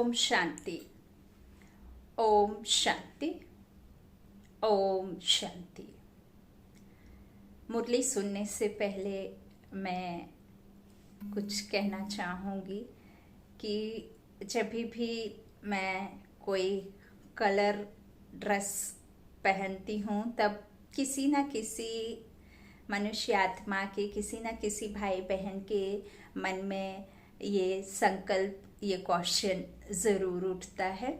ओम शांति। ओम शांति। ओम शांति। मुरली सुनने से पहले मैं कुछ कहना चाहूँगी कि जब भी मैं कोई कलर ड्रेस पहनती हूँ तब किसी न किसी मनुष्य आत्मा के, किसी न किसी भाई बहन के मन में ये संकल्प, ये क्वेश्चन ज़रूर उठता है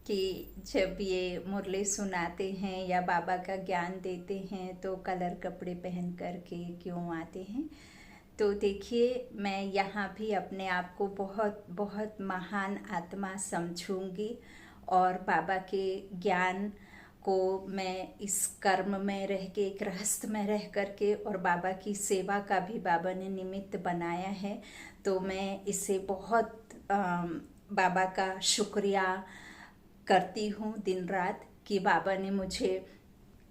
कि जब ये मुरली सुनाते हैं या बाबा का ज्ञान देते हैं तो कलर कपड़े पहन कर के क्यों आते हैं। तो देखिए, मैं यहाँ भी अपने आप को बहुत बहुत महान आत्मा समझूंगी और बाबा के ज्ञान को मैं इस कर्म में रह के, गृहस्थ में रह कर के और बाबा की सेवा का भी बाबा ने निमित्त बनाया है। तो मैं इसे बहुत बाबा का शुक्रिया करती हूँ दिन रात कि बाबा ने मुझे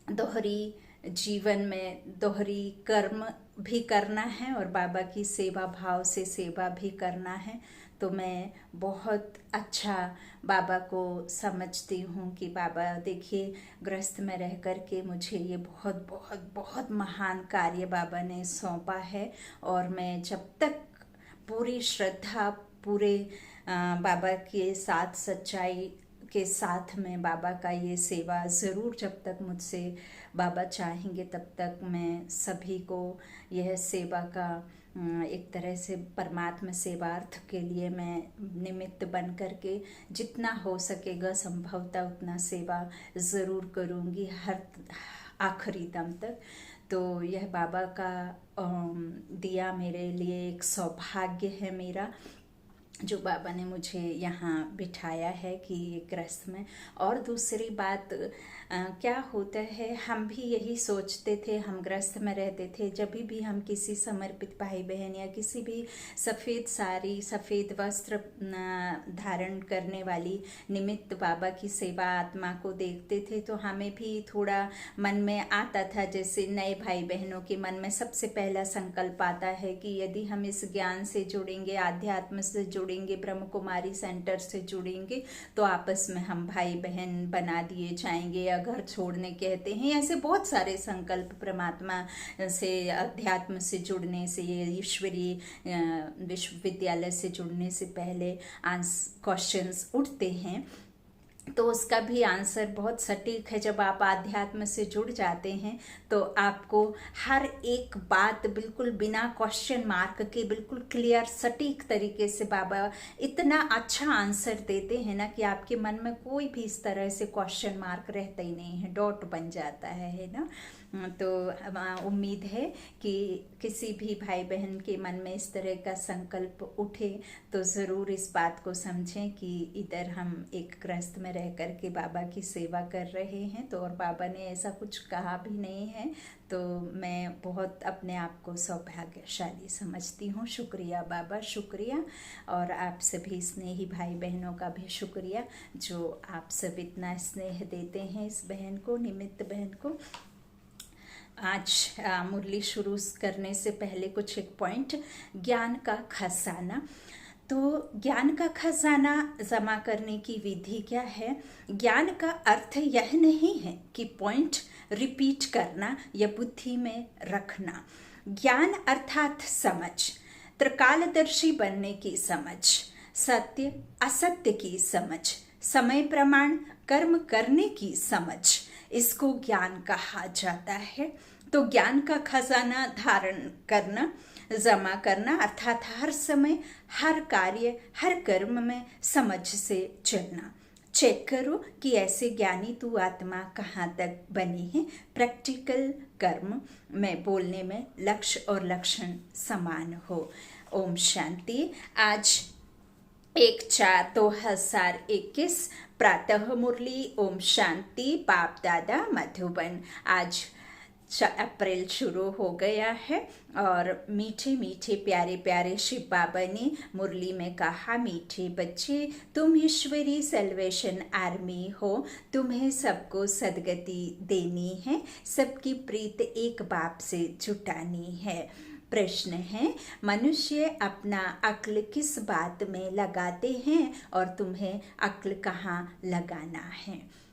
दोहरी जीवन में दोहरी कर्म भी करना है और बाबा की सेवा भाव से सेवा भी करना है। तो मैं बहुत अच्छा बाबा को समझती हूँ कि बाबा देखिए, गृहस्थ में रह कर के मुझे ये बहुत बहुत बहुत महान कार्य बाबा ने सौंपा है और मैं जब तक पूरी श्रद्धा, पूरे बाबा के साथ सच्चाई के साथ में बाबा का ये सेवा ज़रूर, जब तक मुझसे बाबा चाहेंगे तब तक मैं सभी को यह सेवा का एक तरह से परमात्मा सेवार्थ के लिए मैं निमित्त बन करके जितना हो सकेगा संभवतः उतना सेवा ज़रूर करूँगी हर आखिरी दम तक। तो यह बाबा का दिया मेरे लिए एक सौभाग्य है मेरा, जो बाबा ने मुझे यहाँ बिठाया है कि ये गृहस्थ में। और दूसरी बात क्या होता है, हम भी यही सोचते थे, हम गृहस्थ में रहते थे, जब भी हम किसी समर्पित भाई बहन या किसी भी सफ़ेद साड़ी, सफ़ेद वस्त्र धारण करने वाली निमित्त बाबा की सेवा आत्मा को देखते थे तो हमें भी थोड़ा मन में आता था, जैसे नए भाई बहनों के मन में सबसे पहला संकल्प आता है कि यदि हम इस ज्ञान से जुड़ेंगे, आध्यात्म से जुड़ेंगे, ब्रह्म कुमारी सेंटर से जुड़ेंगे तो आपस में हम भाई बहन बना दिए जाएंगे, या घर छोड़ने कहते हैं। ऐसे बहुत सारे संकल्प परमात्मा से, अध्यात्म से जुड़ने से, ये ईश्वरीय विश्वविद्यालय से जुड़ने से पहले क्वेश्चंस उठते हैं। तो उसका भी आंसर बहुत सटीक है। जब आप आध्यात्म से जुड़ जाते हैं तो आपको हर एक बात बिल्कुल बिना क्वेश्चन मार्क के, बिल्कुल क्लियर सटीक तरीके से बाबा इतना अच्छा आंसर देते हैं ना कि आपके मन में कोई भी इस तरह से क्वेश्चन मार्क रहता ही नहीं है, डॉट बन जाता है ना। तो उम्मीद है कि किसी भी भाई बहन के मन में इस तरह का संकल्प उठे तो ज़रूर इस बात को समझें कि इधर हम एक गृहस्थ में रह कर के बाबा की सेवा कर रहे हैं। तो और बाबा ने ऐसा कुछ कहा भी नहीं है, तो मैं बहुत अपने आप को सौभाग्यशाली समझती हूँ। शुक्रिया बाबा, शुक्रिया। और आप सभी स्नेही भाई बहनों का भी शुक्रिया जो आप सब इतना स्नेह देते हैं इस बहन को, निमित्त बहन को। आज मुरली शुरू करने से पहले कुछ एक पॉइंट, ज्ञान का खजाना। तो ज्ञान का खजाना जमा करने की विधि क्या है? ज्ञान का अर्थ यह नहीं है कि पॉइंट रिपीट करना या बुद्धि में रखना। ज्ञान अर्थात समझ, त्रिकालदर्शी बनने की समझ, सत्य असत्य की समझ, समय प्रमाण कर्म करने की समझ, इसको ज्ञान कहा जाता है। तो ज्ञान का खजाना धारण करना, जमा करना अर्थात हर समय, हर कार्य, हर कर्म में समझ से चलना। चेक करो कि ऐसे ज्ञानी तू आत्मा कहाँ तक बनी है। प्रैक्टिकल कर्म में बोलने में लक्ष्य और लक्षण समान हो। ओम शांति। आज 1/4/2021 प्रातः मुरली ओम शांति, बाप दादा मधुबन। आज अप्रैल शुरू हो गया है और मीठे मीठे प्यारे प्यारे शिव बाबा ने मुरली में कहा, मीठे बच्चे तुम ईश्वरी सेल्वेशन आर्मी हो, तुम्हें सबको सदगति देनी है, सबकी प्रीत एक बाप से जुटानी है। प्रश्न है, मनुष्य अपना अक्ल किस बात में लगाते हैं और तुम्हें अक्ल कहाँ लगाना है?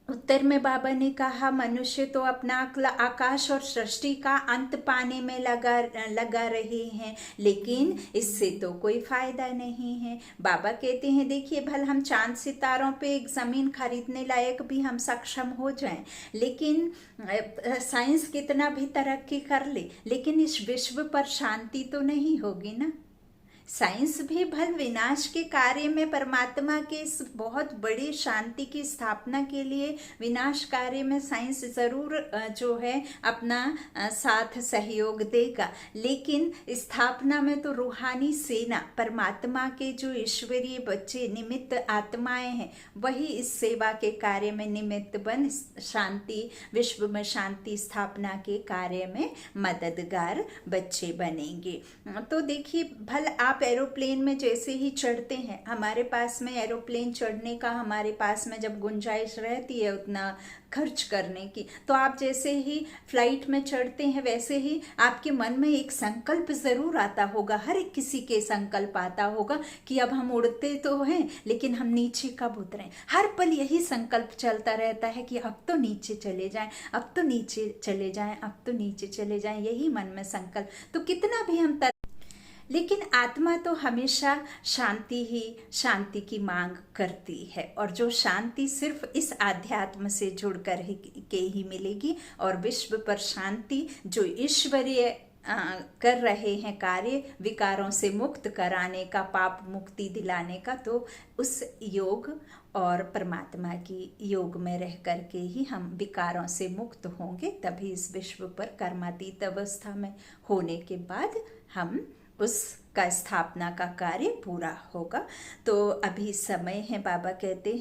उत्तर में बाबा ने कहा, मनुष्य तो अपना अक्ल आकाश और सृष्टि का अंत पाने में लगा रहे हैं, लेकिन इससे तो कोई फायदा नहीं है। बाबा कहते हैं, देखिए भल हम चांद सितारों पे एक ज़मीन खरीदने लायक भी हम सक्षम हो जाएं, लेकिन साइंस कितना भी तरक्की कर ले, लेकिन इस विश्व पर शांति तो नहीं होगी ना। साइंस भी भल विनाश के कार्य में परमात्मा के इस बहुत बड़ी शांति की स्थापना के लिए विनाश कार्य में साइंस जरूर जो है अपना साथ सहयोग देगा, लेकिन स्थापना में तो रूहानी सेना, परमात्मा के जो ईश्वरीय बच्चे निमित्त आत्माएं हैं, वही इस सेवा के कार्य में निमित्त बन शांति, विश्व में शांति स्थापना के कार्य में मददगार बच्चे बनेंगे। तो देखिए भल आप एरोप्लेन में जैसे ही चढ़ते हैं, हमारे पास में एरोप्लेन चढ़ने का हमारे पास में जब गुंजाइश रहती है उतना खर्च करने की, तो आप जैसे ही फ्लाइट में चढ़ते हैं वैसे ही आपके मन में एक संकल्प जरूर आता होगा, हर एक किसी के संकल्प आता होगा कि अब हम उड़ते तो हैं लेकिन हम नीचे कब उतरें। हर पल यही संकल्प चलता रहता है कि अब तो नीचे चले जाएं, अब तो नीचे चले जाएं, अब तो नीचे चले जाएं, यही मन में संकल्प। तो कितना भी हम लेकिन आत्मा तो हमेशा शांति ही शांति की मांग करती है, और जो शांति सिर्फ इस आध्यात्म से जुड़कर के ही मिलेगी, और विश्व पर शांति जो ईश्वरीय कर रहे हैं कार्य, विकारों से मुक्त कराने का, पाप मुक्ति दिलाने का, तो उस योग और परमात्मा की योग में रह करके ही हम विकारों से मुक्त होंगे। तभी इस विश्व पर कर्मातीत अवस्था में होने के बाद हम उसका स्थापना का कार्य पूरा होगा। तो अभी समय है, बाबा कहते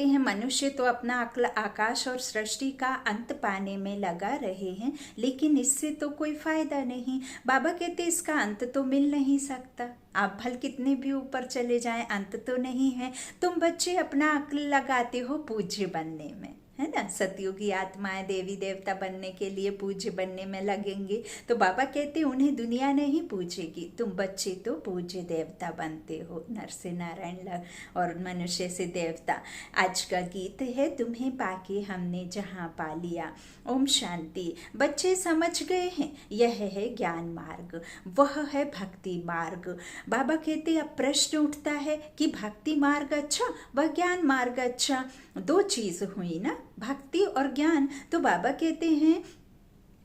हैं मनुष्य तो अपना अक्ल आकाश और सृष्टि का अंत पाने में लगा रहे हैं, लेकिन इससे तो कोई फायदा नहीं। बाबा कहते हैं इसका अंत तो मिल नहीं सकता, आप भल कितने भी ऊपर चले जाएं, अंत तो नहीं है। तुम बच्चे अपना अक्ल लगाते हो पूज्य बनने में, है ना, सतयुगी आत्माएं देवी देवता बनने के लिए पूज्य बनने में लगेंगे। तो बाबा कहते उन्हें दुनिया नहीं पूजेगी, तुम बच्चे तो पूज्य देवता बनते हो, नर से नारायण और मनुष्य से देवता। आज का गीत है, तुम्हें पाके हमने जहाँ पा लिया। ओम शांति। बच्चे समझ गए हैं, यह है ज्ञान मार्ग, वह है भक्ति मार्ग। बाबा कहते अब प्रश्न उठता है कि भक्ति मार्ग अच्छा व ज्ञान मार्ग अच्छा, दो चीज हुई ना, भक्ति और ज्ञान। तो बाबा कहते हैं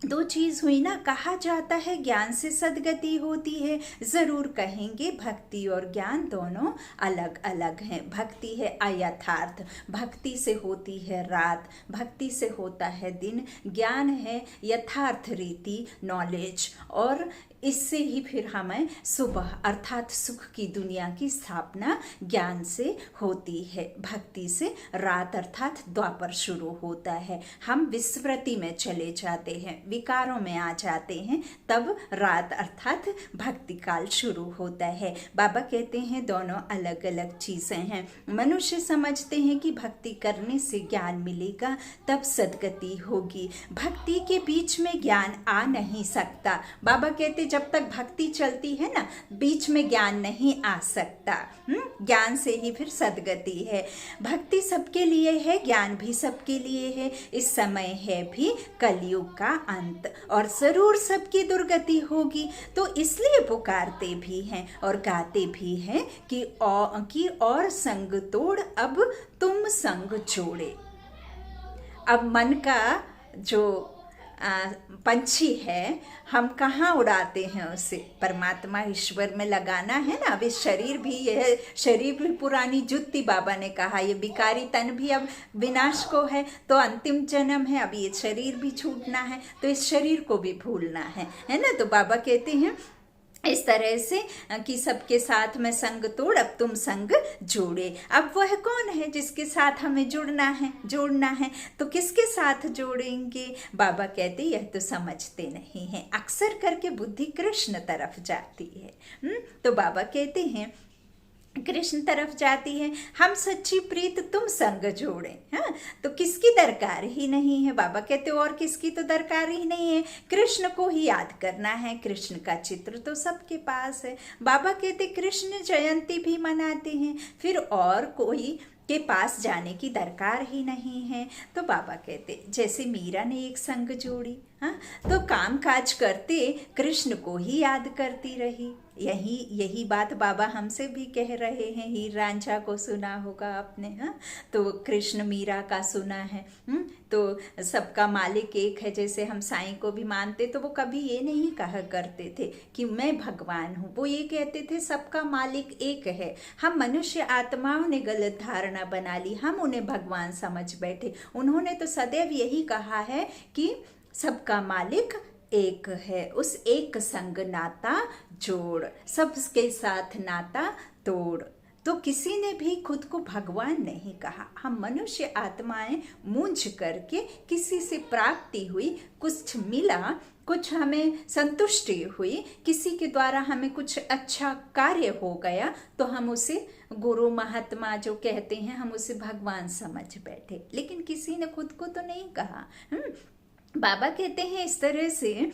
दो चीज हुई ना, कहा जाता है ज्ञान से सदगति होती है, जरूर कहेंगे भक्ति और ज्ञान दोनों अलग अलग हैं। भक्ति है अयथार्थ, भक्ति से होती है रात, भक्ति से होता है दिन। ज्ञान है यथार्थ रीति, नॉलेज, और इससे ही फिर हमें सुबह अर्थात सुख की दुनिया की स्थापना ज्ञान से होती है। भक्ति से रात अर्थात द्वापर शुरू होता है, हम विस्मृति में चले जाते हैं, विकारों में आ जाते हैं, तब रात अर्थात भक्ति काल शुरू होता है। बाबा कहते हैं दोनों अलग अलग चीजें हैं। मनुष्य समझते हैं कि भक्ति करने से ज्ञान मिलेगा, तब सदगति होगी। भक्ति के बीच में ज्ञान आ नहीं सकता। बाबा कहते जब तक भक्ति चलती है ना, बीच में ज्ञान नहीं आ सकता। ज्ञान से ही फिर सदगति है। भक्ति सबके लिए है, ज्ञान भी सबके लिए है। इस समय है भी कलयुग का अंत, और जरूर सबकी दुर्गति होगी। तो इसलिए पुकारते भी हैं और गाते भी हैं कि और संग तोड़ अब तुम संग जोड़े। अब मन का जो पंछी है, हम कहाँ उड़ाते हैं उसे, परमात्मा ईश्वर में लगाना है ना। अब इस शरीर भी, यह शरीर भी पुरानी जुत्ती, बाबा ने कहा ये बिकारी तन भी अब विनाश को है, तो अंतिम जन्म है, अब ये शरीर भी छूटना है, तो इस शरीर को भी भूलना है ना। तो बाबा कहते हैं इस तरह से कि सबके साथ में संग तोड़ अब तुम संग जोड़े। अब वह कौन है जिसके साथ हमें जोड़ना है, तो किसके साथ जोड़ेंगे? बाबा कहते यह तो समझते नहीं हैं, अक्सर करके बुद्धि कृष्ण तरफ जाती है। तो बाबा कहते हैं कृष्ण तरफ जाती है, हम सच्ची प्रीत तुम संग जोड़े। हाँ, तो किसकी दरकार ही नहीं है, बाबा कहते और किसकी तो दरकार ही नहीं है, कृष्ण को ही याद करना है। कृष्ण का चित्र तो सबके पास है। बाबा कहते कृष्ण जयंती भी मनाते हैं, फिर और कोई के पास जाने की दरकार ही नहीं है। तो बाबा कहते जैसे मीरा ने एक संग जोड़ी, हाँ, तो काम काज करते कृष्ण को ही याद करती रही। यही बात बाबा हमसे भी कह रहे हैं। हीर रांझा को सुना होगा आपने, हाँ, तो कृष्ण मीरा का सुना है। तो सबका मालिक एक है, जैसे हम साईं को भी मानते, तो वो कभी ये नहीं कहा करते थे कि मैं भगवान हूँ, वो ये कहते थे सबका मालिक एक है। हम मनुष्य आत्माओं ने गलत धारणा बना ली, हम उन्हें भगवान समझ बैठे। उन्होंने तो सदैव यही कहा है कि सबका मालिक एक है, उस एक संग नाता जोड़, सबके साथ नाता तोड़। तो किसी ने भी खुद को भगवान नहीं कहा। हम मनुष्य आत्माएं मूंझ करके किसी से प्राप्ति हुई, कुछ मिला, कुछ हमें संतुष्टि हुई, किसी के द्वारा हमें कुछ अच्छा कार्य हो गया, तो हम उसे गुरु महात्मा जो कहते हैं, हम उसे भगवान समझ बैठे। लेकिन किसी ने खुद को तो नहीं कहा। बाबा कहते हैं इस तरह से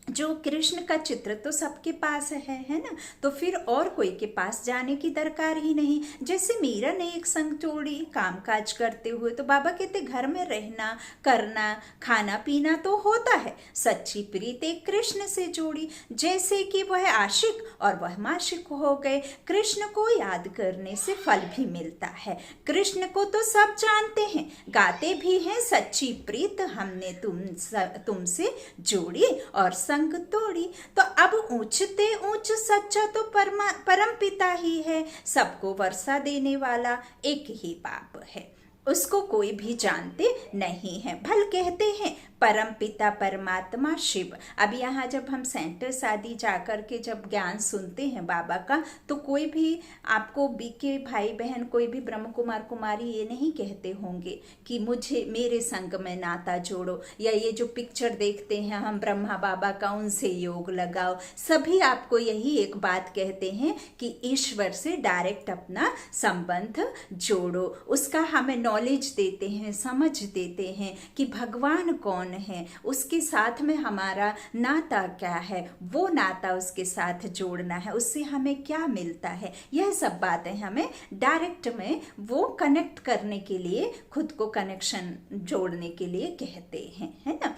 जो कृष्ण का चित्र तो सबके पास है ना, तो फिर और कोई के पास जाने की दरकार ही नहीं। जैसे मीरा ने एक संग जोड़ी कामकाज करते हुए, तो बाबा कहते घर में रहना, करना, खाना पीना तो होता है, सच्ची प्रीत एक कृष्ण से जोड़ी। जैसे कि वह आशिक और वह माशिक हो गए। कृष्ण को याद करने से फल भी मिलता है। कृष्ण को तो सब जानते हैं, गाते भी हैं, सच्ची प्रीत हमने तुमसे जोड़ी और संग तोड़ी। तो अब ऊंचते ऊंच सच्चा तो परम पिता ही है, सबको वर्षा देने वाला एक ही बाप है, उसको कोई भी जानते नहीं है। भल कहते हैं परम पिता परमात्मा शिव। अब यहाँ जब हम सेंटर शादी जाकर के जब ज्ञान सुनते हैं बाबा का, तो कोई भी आपको बीके भाई बहन, कोई भी ब्रह्म कुमार कुमारी ये नहीं कहते होंगे कि मुझे मेरे संग में नाता जोड़ो, या ये जो पिक्चर देखते हैं हम ब्रह्मा बाबा का, उनसे योग लगाओ। सभी आपको यही एक बात कहते हैं कि ईश्वर से डायरेक्ट अपना संबंध जोड़ो, उसका हमें नॉलेज देते हैं, समझ देते हैं कि भगवान कौन है, उसके साथ में हमारा नाता क्या है, वो नाता उसके साथ जोड़ना है, उससे हमें क्या मिलता है। यह सब बातें हमें डायरेक्ट में वो कनेक्ट करने के लिए, खुद को कनेक्शन जोड़ने के लिए कहते हैं, है ना।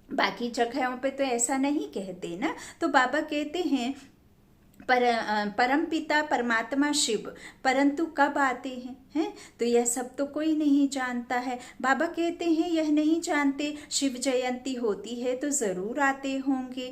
बाकी जगहों पे तो ऐसा नहीं कहते ना। तो बाबा कहते हैं परम पिता परमात्मा शिव, परंतु कब आते हैं तो यह सब तो कोई नहीं जानता है। बाबा कहते हैं यह नहीं जानते, शिव जयंती होती है तो जरूर आते होंगे।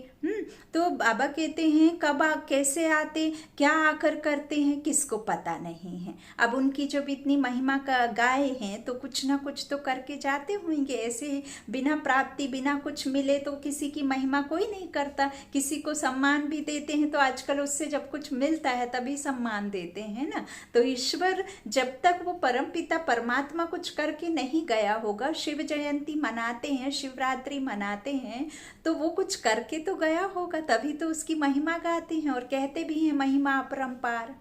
तो बाबा कहते हैं कब कैसे आते, क्या आकर करते हैं, किसको पता नहीं है। अब उनकी जब इतनी महिमा का गाए हैं तो कुछ ना कुछ तो करके जाते होंगे। ऐसे बिना प्राप्ति, बिना कुछ मिले तो किसी की महिमा कोई नहीं करता। किसी को सम्मान भी देते हैं तो आजकल उससे जब कुछ मिलता है तभी सम्मान देते हैं ना। तो ईश्वर जब तक वो परमपिता परमात्मा कुछ करके नहीं गया होगा, शिव जयंती मनाते हैं, शिवरात्रि मनाते हैं, तो वो कुछ करके तो गया होगा, तभी तो उसकी महिमा गाते हैं और कहते भी हैं महिमा अपरंपार।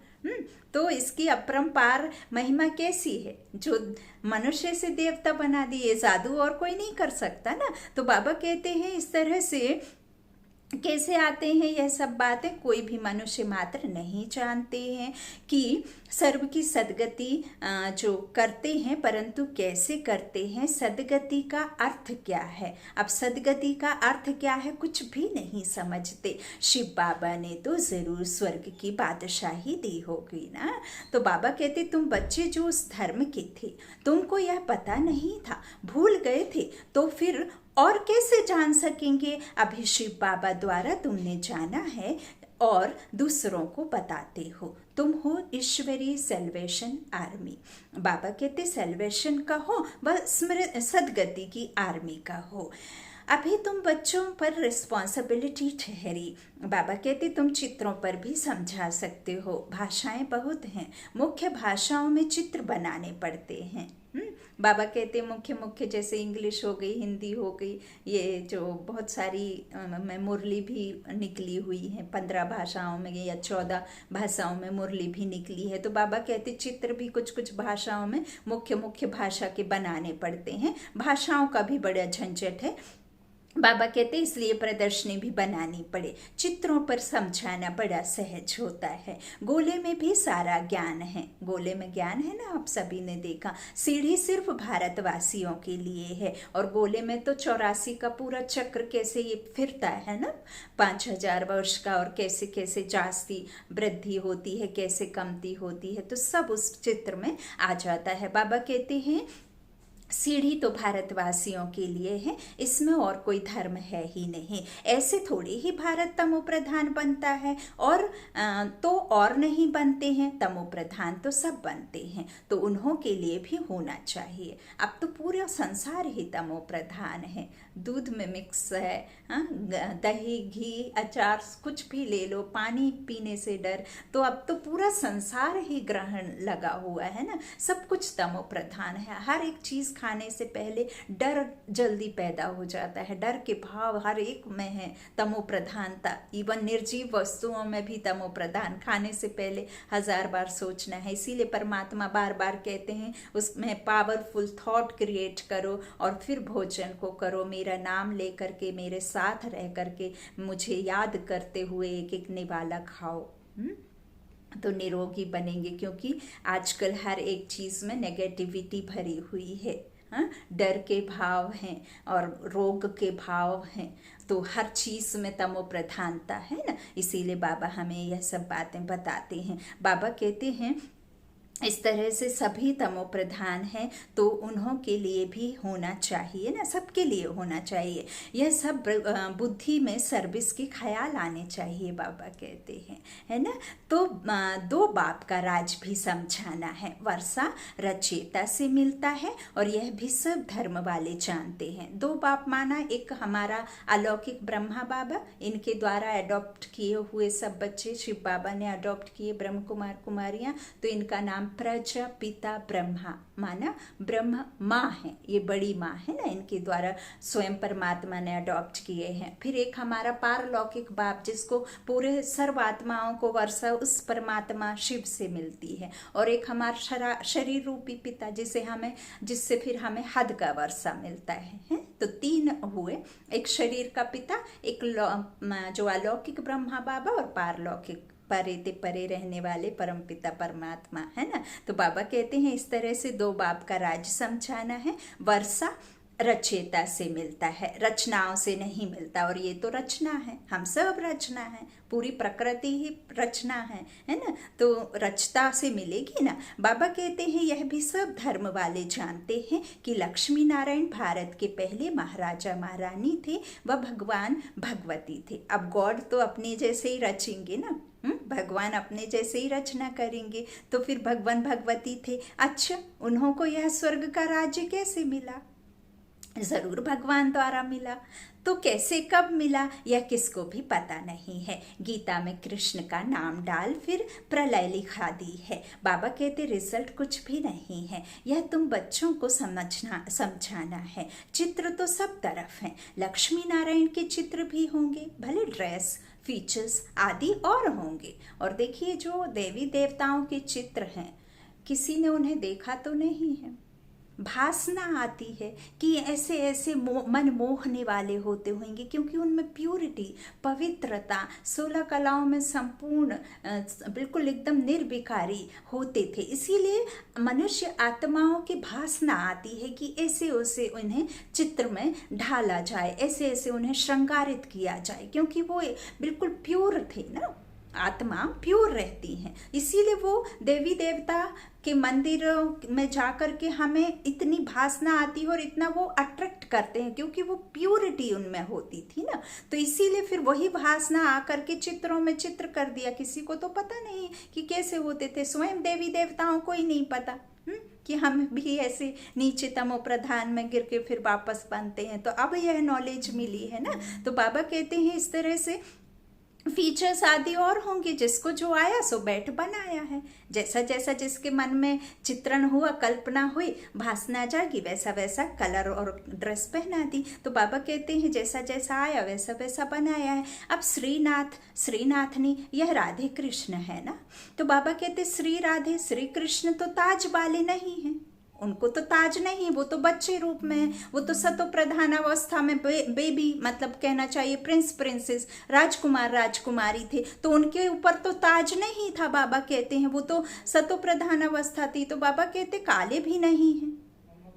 तो इसकी अपरंपार महिमा कैसी है, जो मनुष्य से देवता बना दिए, जादू और कोई नहीं कर सकता ना। तो बाबा कहते हैं इस तरह से कैसे आते हैं यह सब बातें कोई भी मनुष्य मात्र नहीं जानते हैं कि सर्व की सदगति जो करते हैं, परंतु कैसे करते हैं, सदगति का अर्थ क्या है। अब सदगति का अर्थ क्या है कुछ भी नहीं समझते। शिव बाबा ने तो जरूर स्वर्ग की बादशाही दी होगी ना। तो बाबा कहते तुम बच्चे जो उस धर्म के थे, तुमको यह पता नहीं था, भूल गए थे, तो फिर और कैसे जान सकेंगे। अभी शिव बाबा द्वारा तुमने जाना है और दूसरों को बताते हो। तुम हो ईश्वरीय सेल्वेशन आर्मी। बाबा कहते सेल्वेशन का हो, वह सदगति की आर्मी का हो। अभी तुम बच्चों पर रिस्पॉन्सिबिलिटी ठहरी। बाबा कहते तुम चित्रों पर भी समझा सकते हो। भाषाएं बहुत हैं, मुख्य भाषाओं में चित्र बनाने पड़ते हैं। बाबा कहते मुख्य मुख्य जैसे इंग्लिश हो गई, हिंदी हो गई, ये जो बहुत सारी में मुरली भी निकली हुई है, 15 भाषाओं में या 14 भाषाओं में मुरली भी निकली है। तो बाबा कहते चित्र भी कुछ कुछ भाषाओं में मुख्य मुख्य भाषा के बनाने पड़ते हैं। भाषाओं का भी बड़ा झंझट है। बाबा कहते इसलिए प्रदर्शनी भी बनानी पड़े। चित्रों पर समझाना बड़ा सहज होता है। गोले में भी सारा ज्ञान है। गोले में ज्ञान है ना, आप सभी ने देखा। सीढ़ी सिर्फ भारतवासियों के लिए है, और गोले में तो 84 का पूरा चक्र कैसे ये फिरता है ना, 5000 वर्ष का, और कैसे कैसे जास्ती वृद्धि होती है, कैसे कमती होती है, तो सब उस चित्र में आ जाता है। बाबा कहते हैं सीढ़ी तो भारतवासियों के लिए है, इसमें और कोई धर्म है ही नहीं। ऐसे थोड़ी ही भारत तमो प्रधान बनता है, और तो और नहीं बनते हैं, तमो प्रधान तो सब बनते हैं, तो उन्हों के लिए भी होना चाहिए। अब तो पूरा संसार ही तमो प्रधान है। दूध में मिक्स है, दही घी अचार कुछ भी ले लो, पानी पीने से डर, तो अब तो पूरा संसार ही ग्रहण लगा हुआ है ना। सब कुछ तमो प्रधान है। हर एक चीज खाने से पहले डर जल्दी पैदा हो जाता है। डर के भाव हर एक में है, तमो प्रधानता। इवन निर्जीव वस्तुओं में भी तमो प्रधान, खाने से पहले 1000 बार सोचना है। इसीलिए परमात्मा बार बार कहते हैं उसमें पावरफुल थॉट क्रिएट करो और फिर भोजन को करो। मेरा नाम लेकर के, मेरे साथ रह करके, मुझे याद करते हुए एक एक निवाला खाओ, तो निरोगी बनेंगे। क्योंकि आजकल हर एक चीज में नेगेटिविटी भरी हुई है। डर के भाव हैं और रोग के भाव हैं, तो हर चीज में तमो प्रधानता है ना। इसीलिए बाबा हमें यह सब बातें बताते हैं। बाबा कहते हैं इस तरह से सभी तमो प्रधान हैं, तो उन्हों के लिए भी होना चाहिए ना, सबके लिए होना चाहिए। यह सब बुद्धि में सर्विस के ख्याल आने चाहिए, बाबा कहते हैं, है ना। तो 2 बाप का राज भी समझाना है। वर्षा रचेता से मिलता है, और यह भी सब धर्म वाले जानते हैं। 2 बाप माना, एक हमारा अलौकिक ब्रह्मा बाबा, इनके द्वारा अडॉप्ट किए हुए सब बच्चे शिव बाबा ने अडॉप्ट किए, ब्रह्म कुमार कुमारियां, तो इनका नाम प्रजापिता ब्रह्मा, माना ब्रह्म माँ है, ये बड़ी माँ है ना, इनके द्वारा स्वयं परमात्मा ने अडॉप्ट किए हैं। फिर एक हमारा पारलौकिक बाप, जिसको पूरे सर्व आत्माओं को वर्षा उस परमात्मा शिव से मिलती है, और एक हमारा शरीर रूपी पिता, जिससे फिर हमें हद का वर्षा मिलता है। तो 3 हुए, एक शरीर का पिता, एक जो अलौकिक ब्रह्मा बाबा, और पारलौकिक परे ते परे रहने वाले परमपिता परमात्मा, है ना। तो बाबा कहते हैं इस तरह से 2 बाप का राज समझाना है। वर्षा रचेता से मिलता है, रचनाओं से नहीं मिलता, और ये तो रचना है, हम सब रचना है, पूरी प्रकृति ही रचना है ना, तो रचता से मिलेगी ना। बाबा कहते हैं यह भी सब धर्म वाले जानते हैं कि लक्ष्मी नारायण भारत के पहले महाराजा महारानी थे, वह भगवान भगवती थे। अब गॉड तो अपने जैसे ही रचेंगे ना, भगवान अपने जैसे ही रचना करेंगे, तो फिर भगवान भगवती थे। अच्छा, उन्हों को यह स्वर्ग का राज्य कैसे मिला? जरूर भगवान द्वारा मिला। तो कैसे, कब मिला, यह किसको भी पता नहीं है। गीता में कृष्ण का नाम डाल फिर प्रलय लिखा दी है। बाबा कहते रिजल्ट कुछ भी नहीं है, यह तुम बच्चों को समझाना है। चित्र तो सब तरफ हैं, लक्ष्मी नारायण के चित्र भी होंगे, भले ड्रेस फीचर्स आदि और होंगे। और देखिए जो देवी देवताओं के चित्र हैं, किसी ने उन्हें देखा तो नहीं है, भासना आती है कि ऐसे ऐसे मन मोहने वाले होते होंगे, क्योंकि उनमें प्यूरिटी, पवित्रता, 16 कलाओं में संपूर्ण, बिल्कुल एकदम निर्विकारी होते थे। इसीलिए मनुष्य आत्माओं की भासना आती है कि ऐसे वैसे उन्हें चित्र में ढाला जाए, ऐसे ऐसे उन्हें श्रृंगारित किया जाए, क्योंकि वो बिल्कुल प्योर थे ना, आत्मा प्योर रहती हैं। इसीलिए वो देवी देवता के मंदिरों में जाकर के हमें इतनी भासना आती है और इतना वो अट्रैक्ट करते हैं, क्योंकि वो प्योरिटी उनमें होती थी ना। तो इसीलिए फिर वही भासना आकर के चित्रों में चित्र कर दिया। किसी को तो पता नहीं कि कैसे होते थे, स्वयं देवी देवताओं को ही नहीं पता कि हम भी ऐसे नीचे तमो प्रधान में गिर के फिर वापस बनते हैं। तो अब यह नॉलेज मिली है ना। तो बाबा कहते हैं इस तरह से फीचर्स आदि और होंगे, जिसको जो आया सो बैठ बनाया है। जैसा जैसा जिसके मन में चित्रण हुआ, कल्पना हुई, भासना जागी, वैसा वैसा कलर और ड्रेस पहना दी। तो बाबा कहते हैं जैसा जैसा आया वैसा वैसा बनाया है। अब श्रीनाथनी यह राधे कृष्ण है ना। तो बाबा कहते श्री राधे श्री कृष्ण तो ताज वाले नहीं हैं, उनको तो ताज नहीं, वो तो बच्चे रूप में है, वो तो सतो प्रधान अवस्था में बेबी, मतलब कहना चाहिए प्रिंस प्रिंसेस, राजकुमार राजकुमारी थे। तो उनके ऊपर तो ताज नहीं था। बाबा कहते हैं वो तो सतो प्रधान अवस्था थी। तो बाबा कहते काले भी नहीं हैं,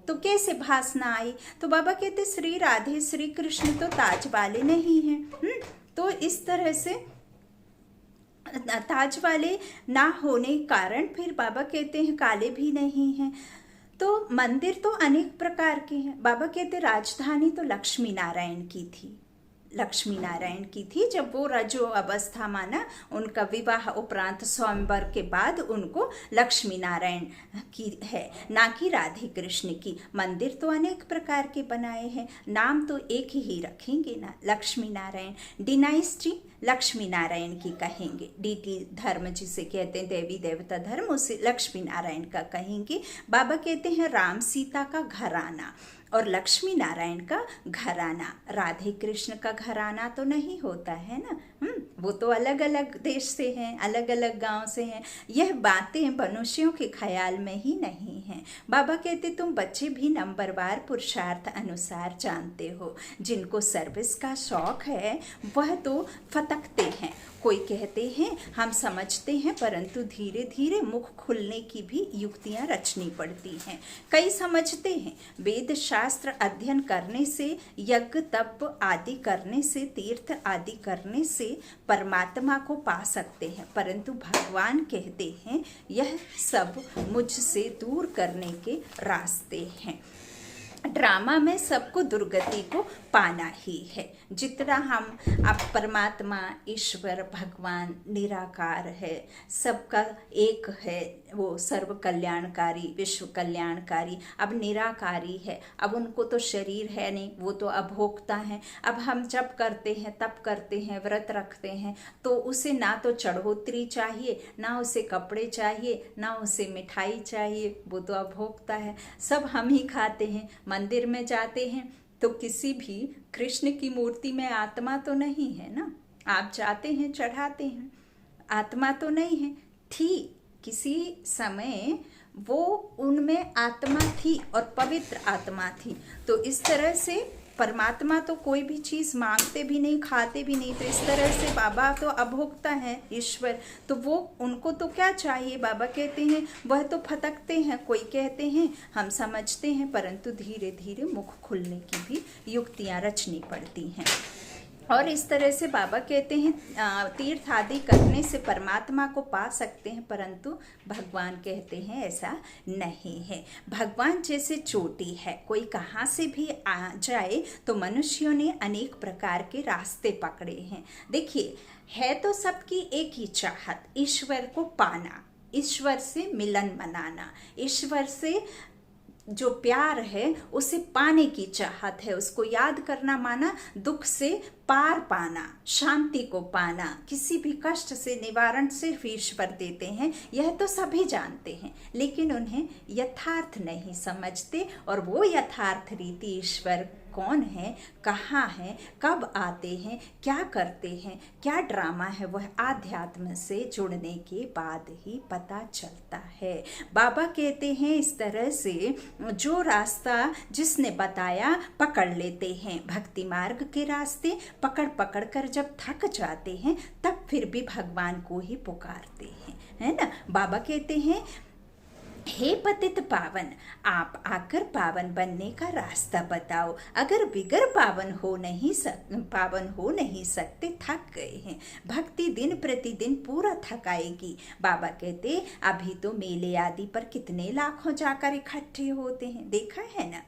तो कैसे भासना आई। तो बाबा कहते श्री राधे श्री कृष्ण तो ताज वाले नहीं हैं। तो इस तरह से ताज वाले ना होने के कारण फिर बाबा कहते हैं काले भी नहीं हैं। तो मंदिर तो अनेक प्रकार के हैं। बाबा कहते राजधानी तो लक्ष्मी नारायण की थी, लक्ष्मी नारायण की थी। जब वो रजो अवस्था माना, उनका विवाह उपरांत स्वयंवर के बाद उनको लक्ष्मी नारायण की है, ना कि राधे कृष्ण की। मंदिर तो अनेक प्रकार के बनाए हैं, नाम तो एक ही रखेंगे ना, लक्ष्मी नारायण। डिनाइस्टी लक्ष्मी नारायण की कहेंगे, डीटी धर्म जिसे कहते हैं देवी देवता धर्म, उसे लक्ष्मी नारायण का कहेंगे। बाबा कहते हैं राम सीता का घराना और लक्ष्मी नारायण का घराना। राधे कृष्ण का घराना तो नहीं होता है ना, वो तो अलग अलग देश से हैं, अलग अलग गांव से हैं। यह बातें मनुष्यों के ख्याल में ही नहीं हैं। बाबा कहते तुम बच्चे भी नंबरवार पुरुषार्थ अनुसार जानते हो। जिनको सर्विस का शौक है वह तो फतकते हैं। कोई कहते हैं हम समझते हैं, परंतु धीरे धीरे मुख खुलने की भी युक्तियां रचनी पड़ती हैं। कई समझते हैं वेद शास्त्र अध्ययन करने से, यज्ञ तप आदि करने से, तीर्थ आदि करने से परमात्मा को पा सकते हैं, परंतु भगवान कहते हैं यह सब मुझसे दूर करने के रास्ते हैं। ड्रामा में सबको दुर्गति को पाना ही है। जितना हम अब परमात्मा ईश्वर भगवान निराकार है, सबका एक है, वो सर्व कल्याणकारी विश्व कल्याणकारी, अब निराकारी है। अब उनको तो शरीर है नहीं, वो तो अभोक्ता हैं। अब हम जब करते हैं तब करते हैं, व्रत रखते हैं, तो उसे ना तो चढ़ोतरी चाहिए, ना उसे कपड़े चाहिए, ना उसे मिठाई चाहिए, वो तो अभोक्ता है। सब हम ही खाते हैं। मंदिर में जाते हैं तो किसी भी कृष्ण की मूर्ति में आत्मा तो नहीं है ना, आप जाते हैं चढ़ाते हैं, आत्मा तो नहीं है। थी किसी समय वो उनमें आत्मा थी और पवित्र आत्मा थी। तो इस तरह से परमात्मा तो कोई भी चीज़ मांगते भी नहीं, खाते भी नहीं। तो इस तरह से बाबा तो अभोक्ता है ईश्वर, तो वो उनको तो क्या चाहिए। बाबा कहते हैं वह तो फटकते हैं। कोई कहते हैं हम समझते हैं, परंतु धीरे धीरे मुख खुलने की भी युक्तियाँ रचनी पड़ती हैं। और इस तरह से बाबा कहते हैं तीर्थ आदि करने से परमात्मा को पा सकते हैं, परंतु भगवान कहते हैं ऐसा नहीं है। भगवान जैसे चोटी है, कोई कहाँ से भी आ जाए, तो मनुष्यों ने अनेक प्रकार के रास्ते पकड़े हैं। देखिए, है तो सबकी एक ही चाहत, ईश्वर को पाना, ईश्वर से मिलन मनाना, ईश्वर से जो प्यार है उसे पाने की चाहत है, उसको याद करना माना दुख से पार पाना, शांति को पाना, किसी भी कष्ट से निवारण सिर्फ ईश्वर देते हैं। यह तो सभी जानते हैं, लेकिन उन्हें यथार्थ नहीं समझते। और वो यथार्थ रीति ईश्वर कौन है, कहाँ है, कब आते हैं, क्या करते हैं, क्या ड्रामा है, वह आध्यात्म से जुड़ने के बाद ही पता चलता है। बाबा कहते हैं इस तरह से जो रास्ता जिसने बताया पकड़ लेते हैं। भक्ति मार्ग के रास्ते पकड़ पकड़ कर जब थक जाते हैं तब फिर भी भगवान को ही पुकारते हैं, है ना। बाबा कहते हैं हे पतित पावन, आप आकर पावन बनने का रास्ता बताओ। अगर बिगर पावन हो नहीं सकते, थक गए हैं, भक्ति दिन प्रतिदिन पूरा थकाएगी। बाबा कहते अभी तो मेले आदि पर कितने लाखों जाकर इकट्ठे होते हैं, देखा है ना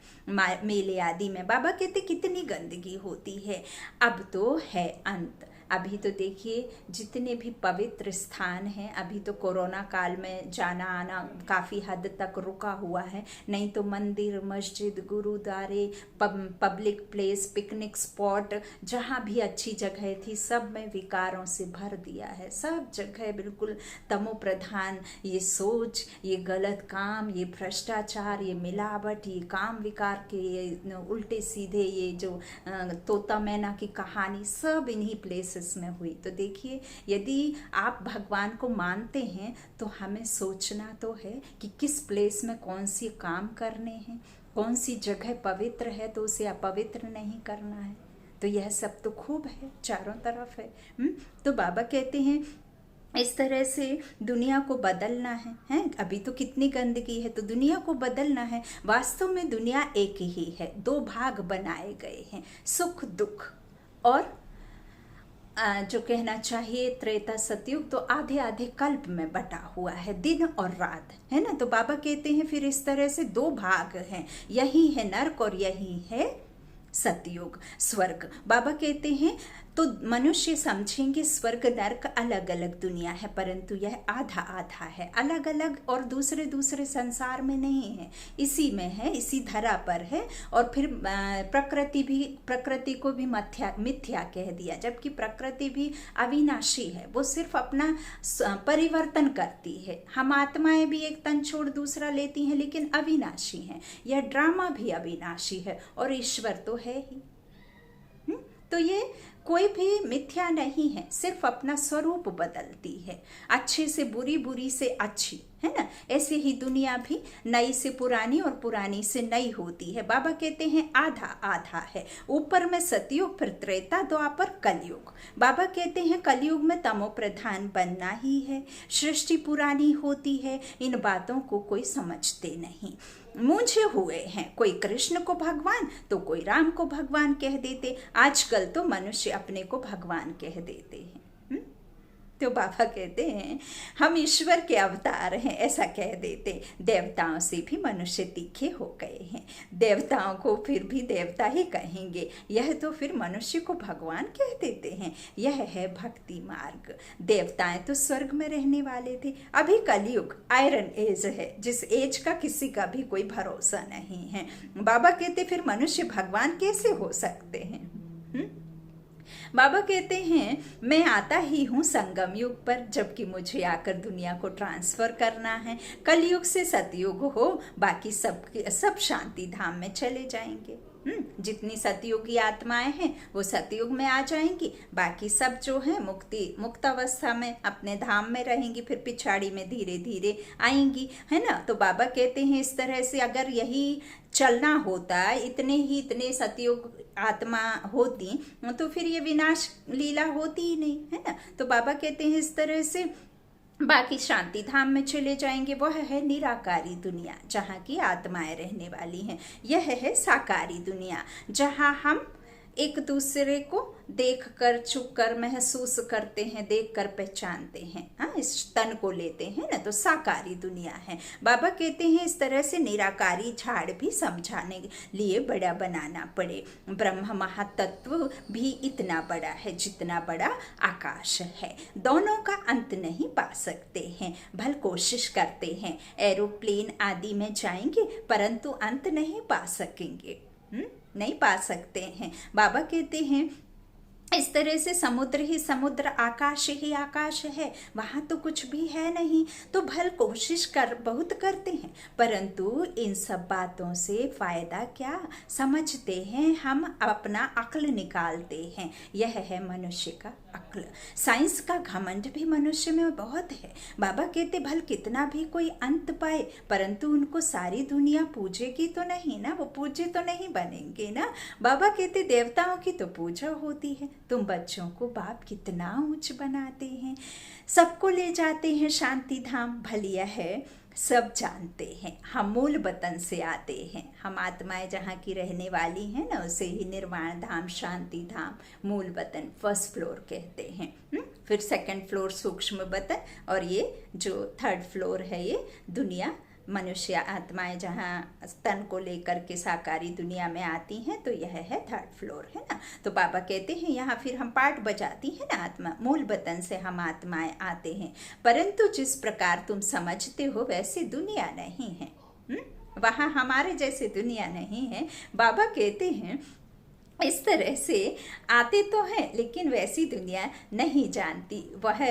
मेले आदि में। बाबा कहते कितनी गंदगी होती है। अब तो है अंत, अभी तो देखिए जितने भी पवित्र स्थान हैं, अभी तो कोरोना काल में जाना आना काफ़ी हद तक रुका हुआ है, नहीं तो मंदिर, मस्जिद, गुरुद्वारे, पब्लिक प्लेस, पिकनिक स्पॉट, जहाँ भी अच्छी जगह थी सब में विकारों से भर दिया है। सब जगह बिल्कुल तमो प्रधान ये सोच, ये गलत काम, ये भ्रष्टाचार, ये मिलावट, ये काम विकार के ये उल्टे सीधे, ये जो तोता मैना की कहानी, सब इन्हीं प्लेसेस में हुई। तो देखिए यदि आप भगवान को मानते हैं तो हमें सोचना तो है कि किस प्लेस में कौन सी काम करने हैं, कौन सी जगह पवित्र है तो उसे अपवित्र नहीं करना है। तो यह सब तो खूब है, चारों तरफ है। तो बाबा कहते हैं इस तरह से दुनिया को बदलना है, हैं? अभी तो कितनी गंदगी है, तो दुनिया को बदलना है। वास्तव में दुनिया एक ही है, दो भाग बनाए गए हैं, सुख दुख, और जो कहना चाहिए त्रेता सतयुग तो आधे आधे कल्प में बटा हुआ है, दिन और रात, है ना। तो बाबा कहते हैं फिर इस तरह से दो भाग हैं, यही है नर्क और यही है सतयुग, स्वर्ग। बाबा कहते हैं तो मनुष्य समझेंगे स्वर्ग नर्क अलग अलग दुनिया है, परंतु यह आधा आधा है, अलग अलग और दूसरे दूसरे संसार में नहीं है, इसी में है, इसी धरा पर है। और फिर प्रकृति को भी मिथ्या कह दिया, जबकि प्रकृति भी अविनाशी है, वो सिर्फ अपना परिवर्तन करती है। हम आत्माएं भी एक तन छोड़ दूसरा लेती हैं, लेकिन अविनाशी हैं। यह ड्रामा भी अविनाशी है और ईश्वर तो है ही। तो ये कोई भी मिथ्या नहीं है, सिर्फ अपना स्वरूप बदलती है, अच्छे से बुरी, बुरी से अच्छी, है ना। ऐसे ही दुनिया भी नई से पुरानी और पुरानी से नई होती है। बाबा कहते हैं आधा आधा है, ऊपर में सतयुग, फिर त्रेता, द्वापर, कलयुग। बाबा कहते हैं कलयुग में तमो प्रधान बनना ही है, सृष्टि पुरानी होती है, इन बातों को कोई समझते नहीं। मूंझे हुए हैं, कोई कृष्ण को भगवान तो कोई राम को भगवान कह देते। आजकल तो मनुष्य अपने को भगवान कह देते हैं। तो बाबा कहते हैं हम ईश्वर के अवतार हैं, ऐसा कह देते। देवताओं से भी मनुष्य तीखे हो गए हैं, देवताओं को फिर भी देवता ही कहेंगे, यह तो फिर मनुष्य को भगवान कह देते हैं। यह है भक्ति मार्ग। देवताएं तो स्वर्ग में रहने वाले थे, अभी कलयुग आयरन एज है, जिस एज का किसी का भी कोई भरोसा नहीं है। बाबा कहते फिर मनुष्य भगवान कैसे हो सकते हैं? बाबा कहते हैं मैं आता ही हूँ संगम युग पर, जबकि मुझे आकर दुनिया को ट्रांसफर करना है। कलयुग से सतयुग हो, बाकी सब शांति धाम में चले जाएंगे। जितनी सतयुगी आत्माएं हैं वो सतयुग में आ जाएंगी, बाकी सब जो है मुक्त अवस्था में अपने धाम में रहेंगी, फिर पिछाड़ी में धीरे धीरे आएंगी, है ना। तो बाबा कहते हैं इस तरह से अगर यही चलना होता, इतने सतयुग आत्मा होती तो फिर ये विनाश लीला होती ही नहीं, है ना। तो बाबा कहते हैं इस तरह से बाकी शांति धाम में चले जाएंगे। वह है निराकारी दुनिया, जहाँ की आत्माएं रहने वाली हैं। यह है साकारी दुनिया, जहाँ हम एक दूसरे को देख कर, छू कर महसूस करते हैं, देख कर पहचानते हैं, हाँ, इस तन को लेते हैं ना, तो साकारी दुनिया है। बाबा कहते हैं इस तरह से निराकारी झाड़ भी समझाने लिए बड़ा बनाना पड़े। ब्रह्म महातत्व भी इतना बड़ा है जितना बड़ा आकाश है, दोनों का अंत नहीं पा सकते हैं, भल कोशिश करते हैं, एरोप्लेन आदि में जाएंगे परंतु अंत नहीं पा सकेंगे, नहीं पा सकते हैं। बाबा कहते हैं इस तरह से समुद्र ही समुद्र, आकाश ही आकाश है, वहाँ तो कुछ भी है नहीं। तो भल कोशिश बहुत करते हैं, परंतु इन सब बातों से फायदा क्या? समझते हैं हम, अपना अक्ल निकालते हैं। यह है मनुष्य का अक्ल। साइंस का घमंड भी मनुष्य में बहुत है। बाबा कहते भल कितना भी कोई अंत पाए, परंतु उनको सारी दुनिया पूजेगी तो नहीं ना, वो पूज्य तो नहीं बनेंगे ना। बाबा कहते देवताओं की तो पूजा होती है, तुम बच्चों को बाप कितना ऊंच बनाते हैं, सबको ले जाते हैं शांति धाम। भल यह है सब जानते हैं, हम मूल वतन से आते हैं, हम आत्माएं जहाँ की रहने वाली हैं ना, उसे ही निर्वाण धाम, शांति धाम, मूल वतन, फर्स्ट फ्लोर कहते हैं। फिर सेकंड फ्लोर सूक्ष्म वतन, और ये जो थर्ड फ्लोर है ये दुनिया मनुष्य आत्माएं जहाँ तन को लेकर के साकारी दुनिया में आती हैं, तो यह है 3rd फ्लोर, है ना। तो बाबा कहते हैं यहाँ फिर हम पाठ बजाती हैं ना, आत्मा मूल वतन से हम आत्माएं आते हैं, परंतु जिस प्रकार तुम समझते हो वैसी दुनिया नहीं है। वहाँ हमारे जैसे दुनिया नहीं है। बाबा कहते हैं इस तरह से आते तो हैं लेकिन वैसी दुनिया नहीं जानती वह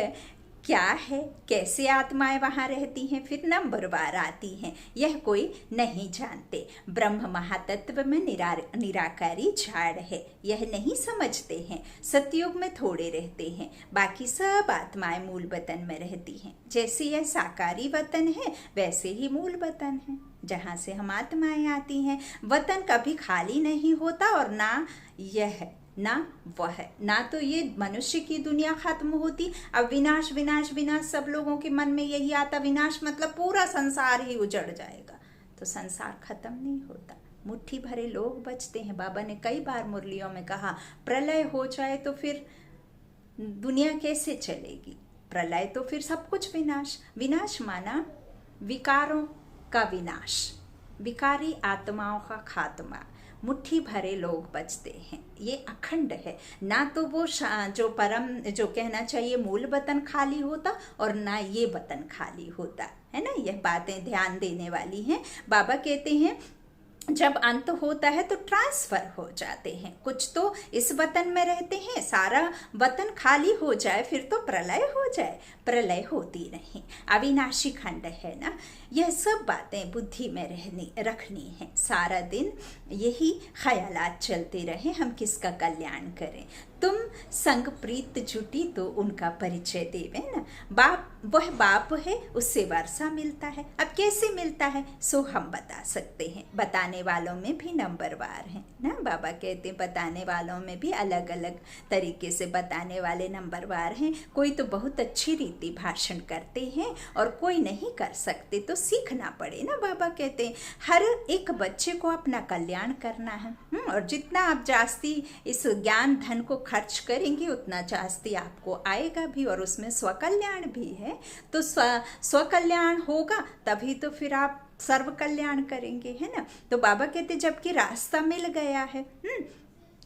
क्या है, कैसे आत्माएं वहाँ रहती हैं, फिर नंबरवार आती हैं, यह कोई नहीं जानते। ब्रह्म महातत्व में निराकारी झाड़ है, यह नहीं समझते हैं। सतयुग में थोड़े रहते हैं, बाकी सब आत्माएं मूल वतन में रहती हैं। जैसे यह साकारी वतन है वैसे ही मूल वतन है जहाँ से हम आत्माएं आती हैं। वतन कभी खाली नहीं होता और ना यह ना वह, ना तो ये मनुष्य की दुनिया खत्म होती। अब विनाश विनाश विनाश सब लोगों के मन में यही आता, विनाश मतलब पूरा संसार ही उजड़ जाएगा, तो संसार खत्म नहीं होता। मुट्ठी भरे लोग बचते हैं। बाबा ने कई बार मुरलियों में कहा प्रलय हो जाए तो फिर दुनिया कैसे चलेगी, प्रलय तो फिर सब कुछ विनाश। विनाश माना विकारों का विनाश, विकारी आत्माओं का खात्मा। मुट्ठी भरे लोग बचते हैं, ये अखंड है। ना तो वो जो परम जो कहना चाहिए मूल वतन खाली होता और ना ये वतन खाली होता, है ना। यह बातें ध्यान देने वाली हैं। बाबा कहते हैं जब अंत होता है तो ट्रांसफर हो जाते हैं। कुछ तो इस वतन में रहते हैं, सारा वतन खाली हो जाए फिर तो प्रलय हो जाए, प्रलय होती नहीं। अविनाशी खंड है ना। यह सब बातें बुद्धि में रखनी है। सारा दिन यही ख्यालात चलते रहे हम किसका कल्याण करें। तुम संग प्रीत जुटी तो उनका परिचय देवे ना। बाप वह बाप है, उससे वर्षा मिलता है। अब कैसे मिलता है सो हम बता सकते हैं। बताने वालों में भी नंबरवार हैं ना। बाबा कहते हैं बताने वालों में भी अलग अलग तरीके से बताने वाले नंबरवार हैं। कोई तो बहुत अच्छी रीति भाषण करते हैं और कोई नहीं कर सकते, तो सीखना पड़े ना। बाबा कहते हैं हर एक बच्चे को अपना कल्याण करना है। और जितना आप जास्ती इस ज्ञान धन को खर्च करेंगे उतना जास्ती आपको आएगा भी, और उसमें स्वकल्याण भी है। तो स्वकल्याण होगा तभी तो फिर आप सर्व कल्याण करेंगे, है ना। तो बाबा कहते जबकि रास्ता मिल गया है,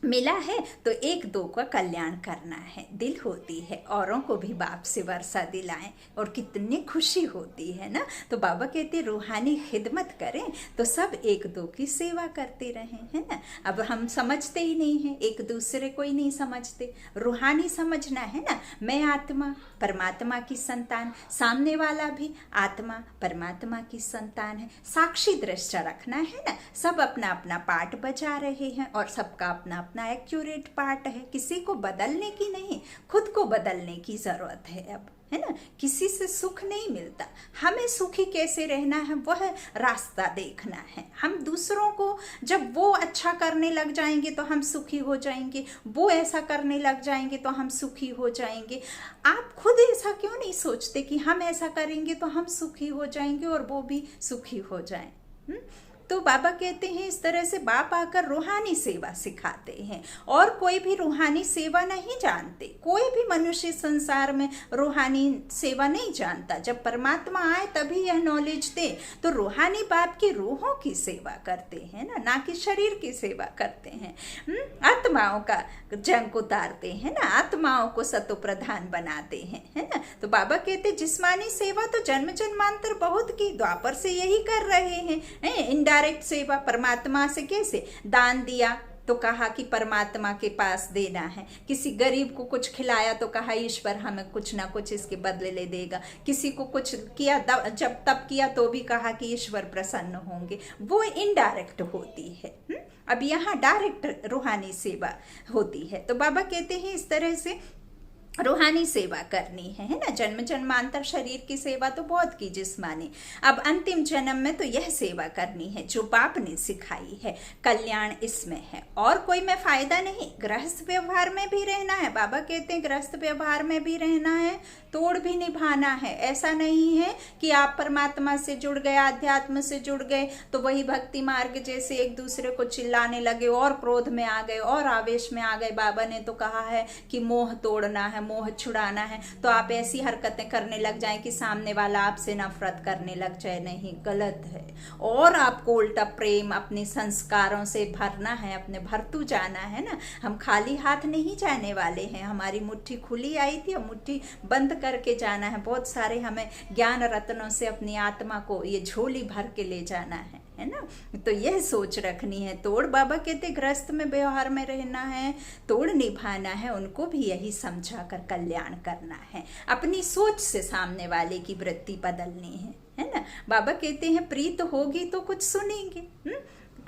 मिला है तो एक दो का कल्याण करना है। दिल होती है औरों को भी बाप से वर्षा दिलाएं, और कितनी खुशी होती है ना। तो बाबा कहते रूहानी खिदमत करें तो सब एक दो की सेवा करते रहें, है ना। अब हम समझते ही नहीं हैं, एक दूसरे को ही नहीं समझते। रूहानी समझना है ना। मैं आत्मा परमात्मा की संतान, सामने वाला भी आत्मा परमात्मा की संतान है। साक्षी दृष्टा रखना है ना। सब अपना अपना पार्ट बजा रहे हैं और सबका अपना अपना एक्यूरेट पार्ट है। किसी को बदलने की नहीं, खुद को बदलने की जरूरत है अब, है ना। किसी से सुख नहीं मिलता, हमें सुखी कैसे रहना है वह रास्ता देखना है। हम दूसरों को जब वो अच्छा करने लग जाएंगे तो हम सुखी हो जाएंगे, वो ऐसा करने लग जाएंगे तो हम सुखी हो जाएंगे। आप खुद ऐसा क्यों नहीं सोचते कि हम ऐसा करेंगे तो हम सुखी हो जाएंगे और वो भी सुखी हो जाएं। तो बाबा कहते हैं इस तरह से बाप आकर रूहानी सेवा सिखाते हैं, और कोई भी रूहानी सेवा नहीं जानते। कोई भी मनुष्य संसार में रूहानी सेवा नहीं जानता। जब परमात्मा आए तभी यह नॉलेज दे। तो रूहानी बाप की रूहों की सेवा करते हैं ना कि शरीर की सेवा करते हैं। आत्माओं का जंग उतारते हैं ना, आत्माओं को सतो प्रधान बनाते हैं, है ना। तो बाबा कहते जिस्मानी सेवा तो जन्म जन्मांतर बहुत की, द्वापर से यही कर रहे हैं। इनडायरेक्ट सेवा परमात्मा से कैसे, दान दिया तो कहा कि परमात्मा के पास देना है। किसी गरीब को कुछ खिलाया तो कहा ईश्वर हमें कुछ ना कुछ इसके बदले ले देगा। किसी को कुछ किया जब तब किया तो भी कहा कि ईश्वर प्रसन्न होंगे। वो इनडायरेक्ट होती है। अब यहाँ डायरेक्ट रूहानी सेवा होती है। तो बाबा कहते हैं इस तरह से रूहानी सेवा करनी है ना। जन्म जन्मांतर शरीर की सेवा तो बहुत की जिस्मानी, अब अंतिम जन्म में तो यह सेवा करनी है जो बाप ने सिखाई है। कल्याण इसमें है और कोई में फायदा नहीं। गृहस्थ व्यवहार में भी रहना है। बाबा कहते हैं गृहस्थ व्यवहार में भी रहना है, तोड़ भी निभाना है। ऐसा नहीं है कि आप परमात्मा से जुड़ गए, अध्यात्म से जुड़ गए तो वही भक्ति मार्ग जैसे एक दूसरे को चिल्लाने लगे और क्रोध में आ गए और आवेश में आ गए। बाबा ने तो कहा है कि मोह तोड़ना है, मोह छुड़ाना है तो आप ऐसी हरकतें करने लग जाएं कि सामने वाला आपसे नफरत करने लग जाए। नहीं, गलत है। और आपको उल्टा प्रेम अपने संस्कारों से भरना है, अपने भरतू जाना है ना। हम खाली हाथ नहीं जाने वाले हैं, हमारी मुट्ठी खुली आई थी और मुट्ठी बंद करके जाना है। बहुत सारे हमें ज्ञान रत्नों से अपनी आत्मा को ये झोली भर के ले जाना है ना। तो यह सोच रखनी है। तोड़ बाबा कहते गृहस्थ में व्यवहार में रहना है, तोड़ निभाना है, उनको भी यही समझा कर कल्याण करना है। अपनी सोच से सामने वाले की वृत्ति बदलनी है ना। बाबा कहते हैं प्रीत होगी तो कुछ सुनेंगे।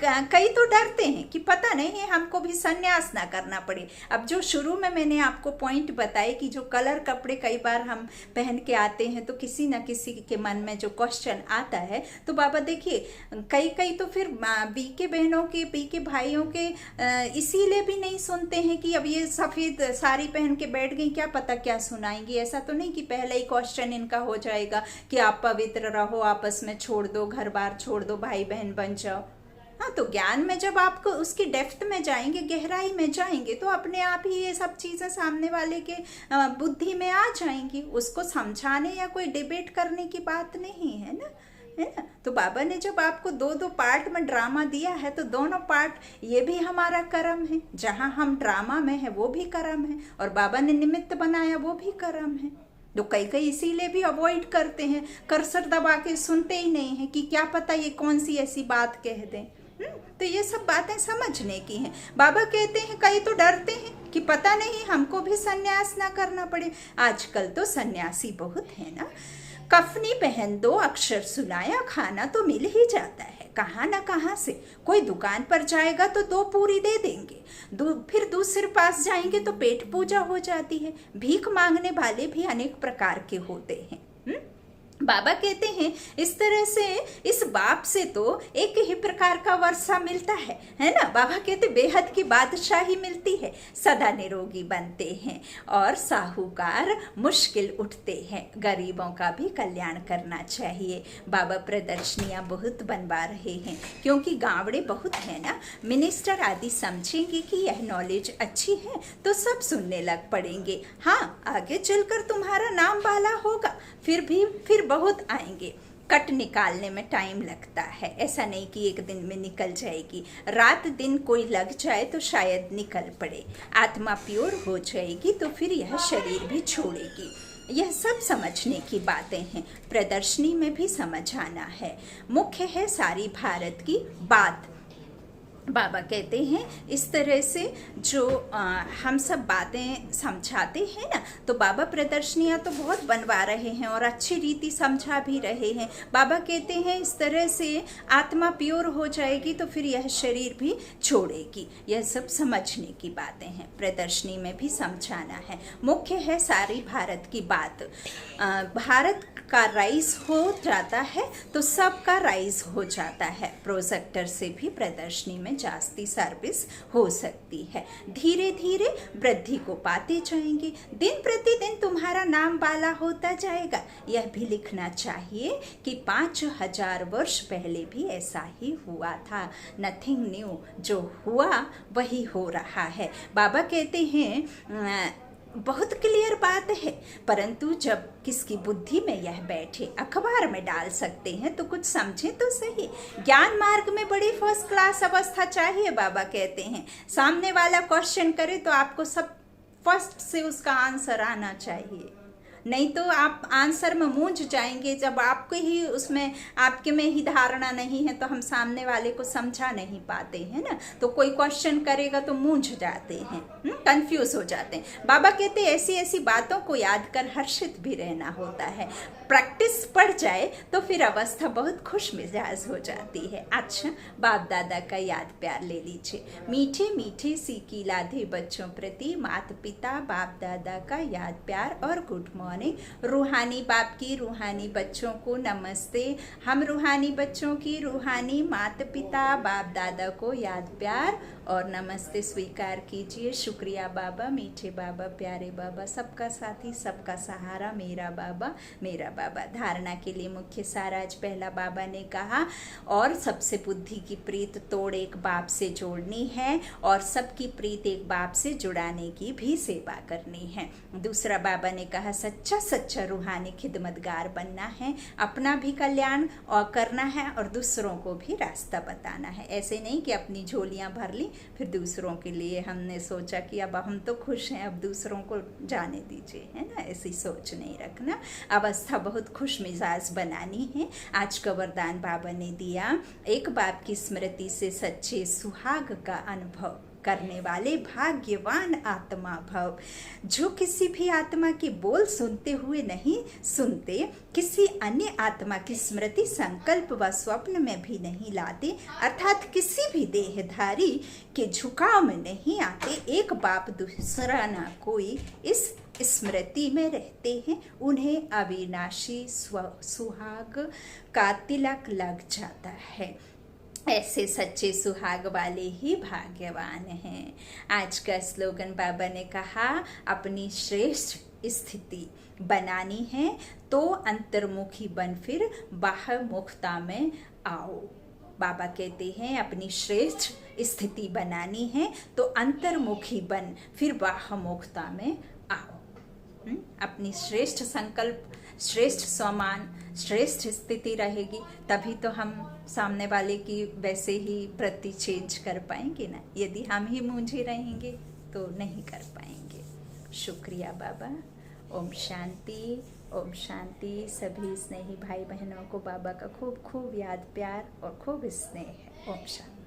कई तो डरते हैं कि पता नहीं हमको भी संन्यास ना करना पड़े। अब जो शुरू में मैंने आपको पॉइंट बताए कि जो कलर कपड़े कई बार हम पहन के आते हैं तो किसी न किसी के मन में जो क्वेश्चन आता है, तो बाबा देखिए कई तो फिर बीके बहनों के, बीके भाइयों के इसीलिए भी नहीं सुनते हैं कि अब ये सफ़ेद साड़ी पहन के बैठ गई, क्या पता क्या सुनाएंगी। ऐसा तो नहीं कि पहले ही क्वेश्चन इनका हो जाएगा कि आप पवित्र रहो, आपस में छोड़ दो, घर बार छोड़ दो, भाई बहन बन जाओ। हाँ, तो ज्ञान में जब आपको उसकी डेप्थ में जाएंगे, गहराई में जाएंगे, तो अपने आप ही ये सब चीज़ें सामने वाले के बुद्धि में आ जाएंगी। उसको समझाने या कोई डिबेट करने की बात नहीं है ना, है ना। तो बाबा ने जब आपको दो दो पार्ट में ड्रामा दिया है तो दोनों पार्ट ये भी हमारा कर्म है। जहाँ हम ड्रामा में है वो भी कर्म है, और बाबा ने निमित्त बनाया वो भी कर्म है। तो कई इसीलिए भी अवॉइड करते हैं, कर्सर दबा के सुनते ही नहीं है कि क्या पता ये कौन सी ऐसी बात कह दें। तो ये सब बातें समझने की हैं। बाबा कहते हैं कई तो डरते हैं कि पता नहीं हमको भी सन्यास ना करना पड़े। आजकल तो सन्यासी बहुत है ना। कफनी पहन दो, अक्षर सुनाया, खाना तो मिल ही जाता है कहाँ ना कहाँ से। कोई दुकान पर जाएगा तो 2 पूरी दे देंगे, फिर दूसरे पास जाएंगे तो पेट पूजा हो जाती है। भीख मांगने वाले भी अनेक प्रकार के होते हैं। बाबा कहते हैं इस तरह से इस बाप से तो एक ही प्रकार का वर्षा मिलता है ना। बाबा कहते बेहद की बादशाही मिलती है, सदा निरोगी बनते हैं और साहूकार मुश्किल उठते हैं। गरीबों का भी कल्याण करना चाहिए। बाबा प्रदर्शनियां बहुत बनवा रहे हैं क्योंकि गावड़े बहुत है ना। मिनिस्टर आदि समझेंगे कि यह नॉलेज अच्छी है तो सब सुनने लग पड़ेंगे। हाँ, आगे चलकर तुम्हारा नाम वाला होगा, फिर बहुत आएंगे। कट निकालने में टाइम लगता है, ऐसा नहीं कि एक दिन में निकल जाएगी। रात दिन कोई लग जाए तो शायद निकल पड़े। आत्मा प्योर हो जाएगी तो फिर यह शरीर भी छोड़ेगी। यह सब समझने की बातें हैं, प्रदर्शनी में भी समझ आना है। मुख्य है सारी भारत की बात। बाबा कहते हैं इस तरह से जो हम सब बातें समझाते हैं ना, तो बाबा प्रदर्शनियाँ तो बहुत बनवा रहे हैं और अच्छी रीति समझा भी रहे हैं। बाबा कहते हैं इस तरह से आत्मा प्योर हो जाएगी तो फिर यह शरीर भी छोड़ेगी। यह सब समझने की बातें हैं, प्रदर्शनी में भी समझाना है। मुख्य है सारी भारत की बात। भारत का राइज हो जाता है तो सबका राइज हो जाता है। प्रोजेक्टर से भी प्रदर्शनी में जास्ती सर्विस हो सकती है। धीरे धीरे वृद्धि को पाते जाएंगे, दिन प्रतिदिन तुम्हारा नाम वाला होता जाएगा। यह भी लिखना चाहिए कि 5000 वर्ष पहले भी ऐसा ही हुआ था। नथिंग न्यू, जो हुआ वही हो रहा है। बाबा कहते हैं बहुत क्लियर बात है, परंतु जब किसकी बुद्धि में यह बैठे, अखबार में डाल सकते हैं तो कुछ समझें तो सही। ज्ञान मार्ग में बड़ी फर्स्ट क्लास अवस्था चाहिए। बाबा कहते हैं सामने वाला क्वेश्चन करे तो आपको सब फर्स्ट से उसका आंसर आना चाहिए, नहीं तो आप आंसर में मूंझ जाएंगे। जब आपको ही उसमें आपके में ही धारणा नहीं है तो हम सामने वाले को समझा नहीं पाते हैं ना। तो कोई क्वेश्चन करेगा तो मूंझ जाते हैं, कंफ्यूज हो जाते हैं। बाबा कहते हैं ऐसी ऐसी बातों को याद कर हर्षित भी रहना होता है। प्रैक्टिस पड़ जाए तो फिर अवस्था बहुत खुश मिजाज हो जाती है। अच्छा, बाप दादा का याद प्यार ले लीजिए। मीठे मीठे सीखी लाधे बच्चों प्रति माता पिता बाप दादा का याद प्यार और गुड मॉर्निंग। मॉर्निंग। रूहानी बाप की रूहानी बच्चों को नमस्ते। हम रूहानी बच्चों की रूहानी माता पिता बाप दादा को याद प्यार और नमस्ते स्वीकार कीजिए। शुक्रिया बाबा, मीठे बाबा, प्यारे बाबा, सबका साथी सबका सहारा, मेरा बाबा मेरा बाबा। धारणा के लिए मुख्य सार आज पहला बाबा ने कहा, और सबसे बुद्धि की प्रीत तोड़ एक बाप से जोड़नी है और सबकी प्रीत एक बाप से जुड़ाने की भी सेवा करनी है। दूसरा बाबा ने कहा, सच्चा सच्चा रूहानी खिदमतगार बनना है, अपना भी कल्याण और करना है और दूसरों को भी रास्ता बताना है। ऐसे नहीं कि अपनी झोलियां भर ली फिर दूसरों के लिए हमने सोचा कि अब हम तो खुश हैं, अब दूसरों को जाने दीजिए, है ना। ऐसी सोच नहीं रखना, अवस्था बहुत खुश मिजाज बनानी है। आज का वरदान बाबा ने दिया, एक बाप की स्मृति से सच्चे सुहाग का अनुभव करने वाले भाग्यवान आत्मा भव। जो किसी भी आत्मा के बोल सुनते हुए नहीं सुनते, किसी अन्य आत्मा की स्मृति संकल्प व स्वप्न में भी नहीं लाते, अर्थात किसी भी देहधारी के झुकाव में नहीं आते, एक बाप दूसरा ना कोई इस स्मृति में रहते हैं, उन्हें अविनाशी सुहाग का तिलक लग जाता है। ऐसे सच्चे सुहाग वाले ही भाग्यवान हैं। आज का स्लोगन बाबा ने कहा, अपनी श्रेष्ठ स्थिति बनानी है तो अंतर्मुखी बन फिर बाह्यमुखता में आओ। बाबा कहते हैं, अपनी श्रेष्ठ स्थिति बनानी है तो अंतर्मुखी बन फिर बाह्यमुखता में आओ। अपनी श्रेष्ठ संकल्प, श्रेष्ठ सम्मान, श्रेष्ठ स्थिति रहेगी, तभी तो हम सामने वाले की वैसे ही प्रति चेंज कर पाएंगे ना। यदि हम ही मूंझे रहेंगे तो नहीं कर पाएंगे। शुक्रिया बाबा। ओम शांति, ओम शांति। सभी स्नेही भाई बहनों को बाबा का खूब खूब याद प्यार और खूब स्नेह है। ओम शांति।